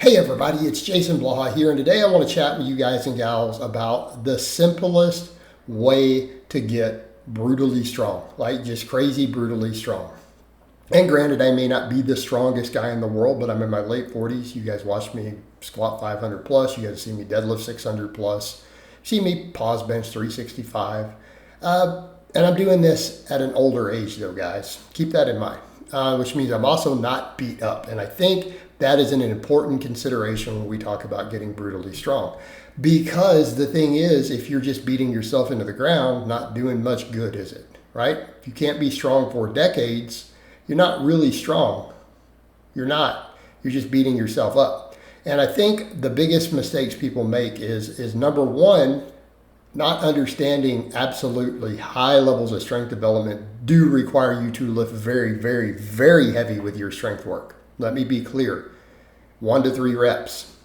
Hey everybody, it's Jason Blaha here, and today I want to chat with you guys and gals about the simplest way to get brutally strong, like just crazy brutally strong. And granted, I may not be the strongest guy in the world, but I'm in my late 40s. You guys watch me squat 500 plus, you guys see me deadlift 600 plus, see me pause bench 365. And I'm doing this at an older age though, guys. Keep that in mind, which means I'm also not beat up. And I think that is an important consideration when we talk about getting brutally strong. Because the thing is, if you're just beating yourself into the ground, not doing much good, is it? Right? If you can't be strong for decades, you're not really strong. You're not. You're just beating yourself up. And I think the biggest mistakes people make is number one, not understanding absolutely high levels of strength development do require you to lift very, very, very heavy with your strength work. Let me be clear. 1 to 3 reps.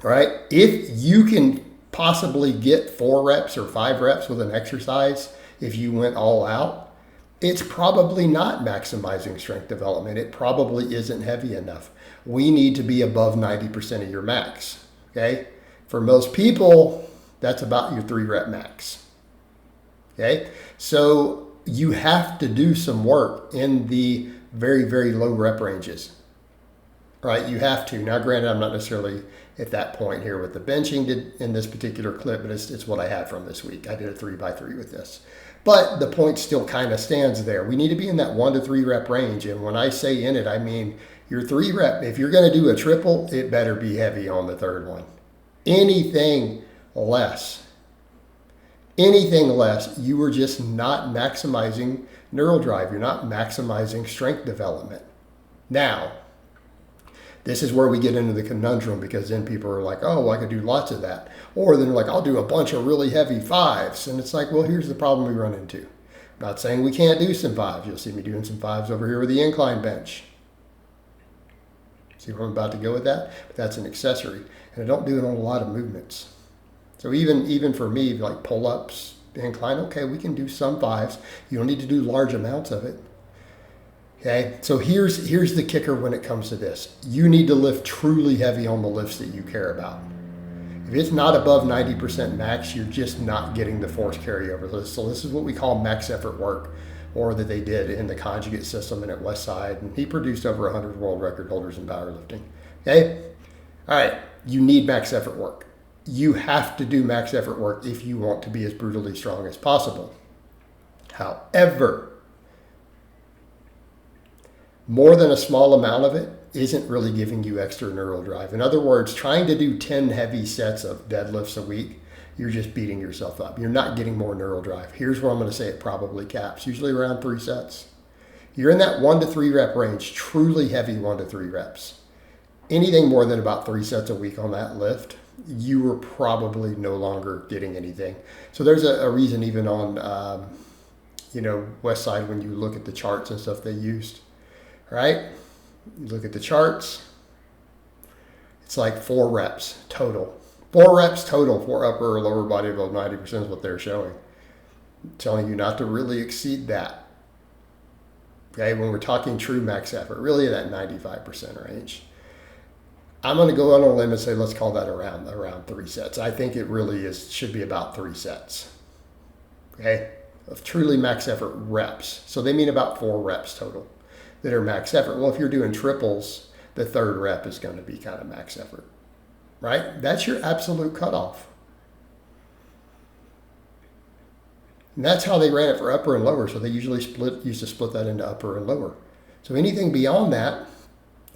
All right. If you can possibly get 4 reps or 5 reps with an exercise, if you went all out, it's probably not maximizing strength development. It probably isn't heavy enough. We need to be above 90% of your max. Okay. For most people, that's about your 3 rep max. Okay. So you have to do some work in the very, very low rep ranges. Right, you have to. Now, granted, I'm not necessarily at that point here with the benching in this particular clip, but it's what I had from this week. I did a 3x3 with this. But the point still kind of stands there. We need to be in that 1 to 3 rep range. And when I say in it, I mean your 3 rep. If you're going to do a triple, it better be heavy on the third one. Anything less, you are just not maximizing neural drive. You're not maximizing strength development. Now, this is where we get into the conundrum, because then people are like, oh, well, I could do lots of that. Or then they're like, I'll do a bunch of really heavy 5s. And it's like, well, here's the problem we run into. I'm not saying we can't do some 5s. You'll see me doing some 5s over here with the incline bench. See where I'm about to go with that? But that's an accessory. And I don't do it on a lot of movements. So even for me, like pull-ups, incline, okay, we can do some 5s. You don't need to do large amounts of it. Okay, so here's the kicker when it comes to this. You need to lift truly heavy on the lifts that you care about. If it's not above 90% max, you're just not getting the force carryover. So this is what we call max effort work, or that they did in the conjugate system and at Westside. And he produced over 100 world record holders in powerlifting. Okay, all right, you need max effort work. You have to do max effort work if you want to be as brutally strong as possible. However, more than a small amount of it isn't really giving you extra neural drive. In other words, trying to do 10 heavy sets of deadlifts a week, you're just beating yourself up. You're not getting more neural drive. Here's where I'm going to say it probably caps, usually around 3 sets. You're in that 1 to 3 rep range, truly heavy 1 to 3 reps. Anything more than about 3 sets a week on that lift, you are probably no longer getting anything. So there's a reason even on, Westside, when you look at the charts and stuff they used. Right? You look at the charts. It's like 4 reps total. 4 reps total for upper or lower body above 90% is what they're showing. I'm telling you not to really exceed that. Okay, when we're talking true max effort, really that 95% range. I'm going to go on a limb and say let's call that around 3 sets. I think it really should be about 3 sets. Okay, of truly max effort reps. So they mean about 4 reps total that are max effort. Well, if you're doing triples, the 3rd rep is going to be kind of max effort, right? That's your absolute cutoff. And that's how they ran it for upper and lower. So they usually used to split that into upper and lower. So anything beyond that,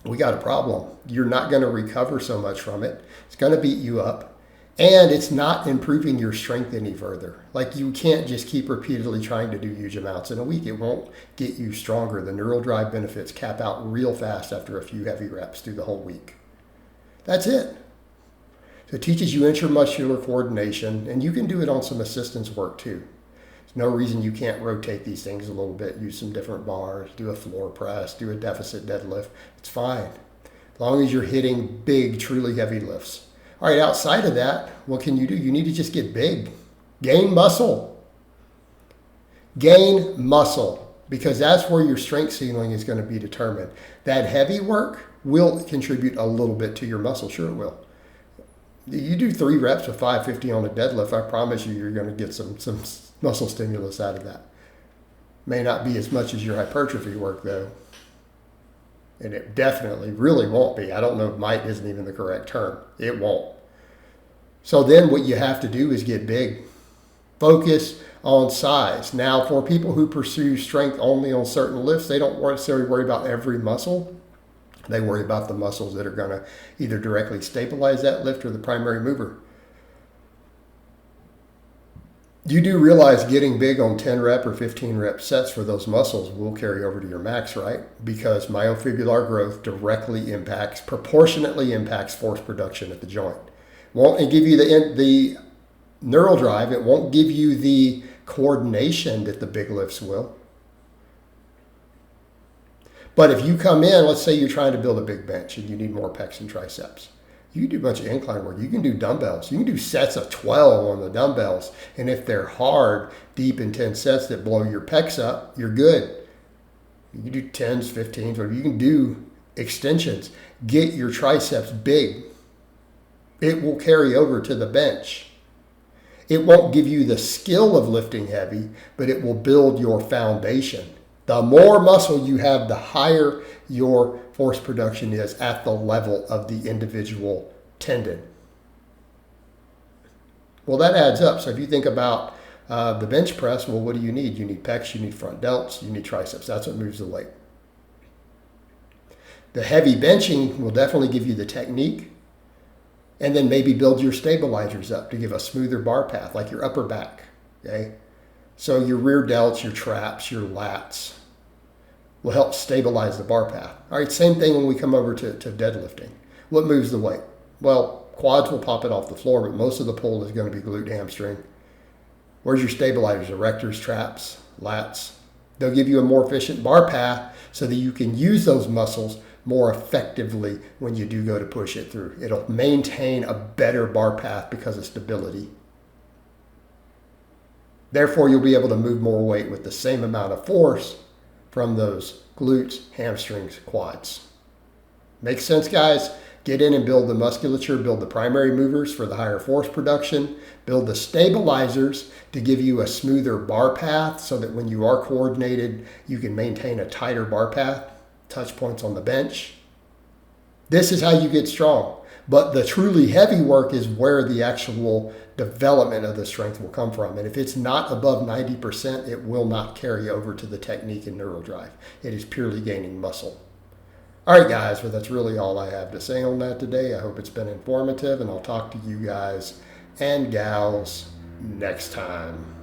we got a problem. You're not going to recover so much from it. It's going to beat you up. And it's not improving your strength any further. Like, you can't just keep repeatedly trying to do huge amounts in a week. It won't get you stronger. The neural drive benefits cap out real fast after a few heavy reps through the whole week. That's it. So it teaches you intramuscular coordination, and you can do it on some assistance work too. There's no reason you can't rotate these things a little bit, use some different bars, do a floor press, do a deficit deadlift. It's fine, as long as you're hitting big, truly heavy lifts. All right, outside of that, what can you do? You need to just get big. Gain muscle. Gain muscle, because that's where your strength ceiling is going to be determined. That heavy work will contribute a little bit to your muscle. Sure it will. You do 3 reps with 550 on a deadlift, I promise you, you're going to get some muscle stimulus out of that. May not be as much as your hypertrophy work, though. And it definitely really won't be. I don't know if might isn't even the correct term. It won't. So then what you have to do is get big. Focus on size. Now, for people who pursue strength only on certain lifts, they don't necessarily worry about every muscle. They worry about the muscles that are going to either directly stabilize that lift or the primary mover. You do realize getting big on 10 rep or 15 rep sets for those muscles will carry over to your max, right? Because myofibrillar growth proportionately impacts force production at the joint. Won't give you the neural drive. It won't give you the coordination that the big lifts will. But if you come in, let's say you're trying to build a big bench and you need more pecs and triceps. You can do a bunch of incline work. You can do dumbbells. You can do sets of 12 on the dumbbells. And if they're hard, deep, intense sets that blow your pecs up, you're good. You can do 10s, 15s, or you can do extensions. Get your triceps big. It will carry over to the bench. It won't give you the skill of lifting heavy, but it will build your foundation. The more muscle you have, the higher your force production is at the level of the individual tendon. Well, that adds up. So if you think about the bench press, well, what do you need? You need pecs, you need front delts, you need triceps. That's what moves the weight. The heavy benching will definitely give you the technique, and then maybe build your stabilizers up to give a smoother bar path, like your upper back, okay? So your rear delts, your traps, your lats will help stabilize the bar path. All right, same thing when we come over to deadlifting. What moves the weight? Well, quads will pop it off the floor, but most of the pull is going to be glute hamstring. Where's your stabilizers? Erectors, traps, lats. They'll give you a more efficient bar path so that you can use those muscles more effectively when you do go to push it through. It'll maintain a better bar path because of stability. Therefore, you'll be able to move more weight with the same amount of force from those glutes, hamstrings, quads. Makes sense, guys? Get in and build the musculature, build the primary movers for the higher force production, build the stabilizers to give you a smoother bar path so that when you are coordinated, you can maintain a tighter bar path, touch points on the bench. This is how you get strong. But the truly heavy work is where the actual development of the strength will come from. And if it's not above 90%, it will not carry over to the technique and neural drive. It is purely gaining muscle. All right, guys, well, that's really all I have to say on that today. I hope it's been informative, and I'll talk to you guys and gals next time.